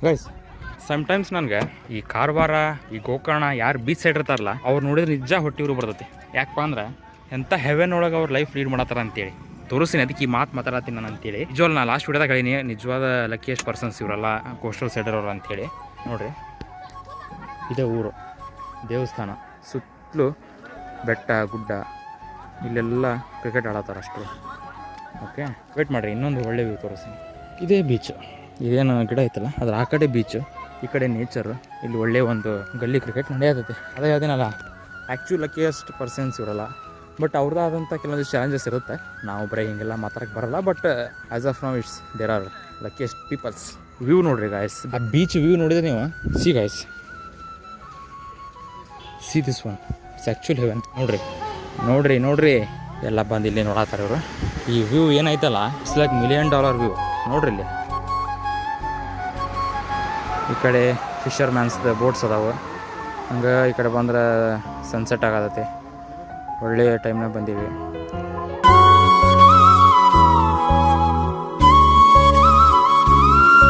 Guys sometimes ನನಗೆ ಈ ಕಾರವಾರ ಈ ಗೋಕರ್ಣ ಯಾರು ಬೀಚ್ ಸೈಡ್ ಇರ್ತಾರಲ್ಲ ಅವ್ರು ನೋಡಿದ್ರೆ ನಿಜ ಹೊಟ್ಟಿವ್ರು ಬರ್ತೈತಿ. ಯಾಕಪ್ಪ ಅಂದ್ರೆ ಎಂಥ ಹೆವೆನ್ ಒಳಗೆ ಅವ್ರು ಲೈಫ್ ಲೀಡ್ ಮಾಡತ್ತಾರ ಅಂತೇಳಿ ತೋರಿಸ್ತೀನಿ. ಅದಕ್ಕೆ ಈ ಮಾತಾಡತ್ತೀನಿ ನಾನು ಅಂತೇಳಿ. ನಿಜವಲ್ಲ ನಾ ಲಾಸ್ಟ್ ವಿಡಿಯೋದಾಗ ಹೇಳೀನಿ ನಿಜವಾದ ಲಕ್ಕಿಯೆಸ್ಟ್ ಪರ್ಸನ್ಸ್ ಇವರೆಲ್ಲ ಕೋಸ್ಟಲ್ ಸೈಡರ್ ಅಂತೇಳಿ. ನೋಡಿರಿ ಇದೇ ಊರು, ದೇವಸ್ಥಾನ, ಸುತ್ತಲೂ ಬೆಟ್ಟ ಗುಡ್ಡ, ಇಲ್ಲೆಲ್ಲ ಕ್ರಿಕೆಟ್ ಆಡತ್ತಾರ ಅಷ್ಟು. ಓಕೆ ವೇಟ್ ಮಾಡಿರಿ, ಇನ್ನೊಂದು ಒಳ್ಳೆ ವ್ಯೂ ತೋರಿಸ್ತೀನಿ. ಇದೇ ಬೀಚು, ಇದೇನು ಗಿಡ ಐತಲ್ಲ ಅದ್ರ ಆ ಕಡೆ ಬೀಚು, ಈ ಕಡೆ ನೇಚರು. ಇಲ್ಲಿ ಒಳ್ಳೆ ಒಂದು ಗಲ್ಲಿ ಕ್ರಿಕೆಟ್ ನಡೆಯತೈತಿ. ಅದೇ ಅದೇನಲ್ಲ ಆ್ಯಕ್ಚುಲಿ ಲಕ್ಕಿಯೆಸ್ಟ್ ಪರ್ಸನ್ಸ್ ಇವರಲ್ಲ. ಬಟ್ ಅವ್ರದ್ದಾದಂಥ ಕೆಲವೊಂದು ಚಾಲೆಂಜಸ್ ಇರುತ್ತೆ. ನಾವು ಬರೀ ಹಿಂಗೆಲ್ಲ ಮಾತಾಡಕ್ಕೆ ಬರಲ್ಲ. But as of now it's there are luckiest peoples. View ನೋಡ್ರಿ ಗಾಯ್ಸ್, ಆ ಬೀಚ್ ವ್ಯೂ ನೋಡಿದ್ರೆ ನೀವು see guys, see this one it's actually heaven. ನೋಡ್ರಿ ನೋಡ್ರಿ ಎಲ್ಲ ಬಂದು ಇಲ್ಲಿ ನೋಡತ್ತಾರ ಇವರು. ಈ ವ್ಯೂ ಏನೈತಲ್ಲ ಇಟ್ಸ್ ಲೈಕ್ $1 million ವ್ಯೂ. ನೋಡ್ರಿ ಇಲ್ಲಿ ಈ ಕಡೆ ಫಿಶರ್ ಮ್ಯಾನ್ಸ್ದು ಬೋಟ್ಸ್ ಅದಾವೆ. ಹಂಗೆ ಈ ಕಡೆ ಬಂದ್ರೆ ಸನ್ಸೆಟ್ ಆಗತೈತಿ. ಒಳ್ಳೆಯ ಟೈಮ್ನಾಗ ಬಂದೀವಿ.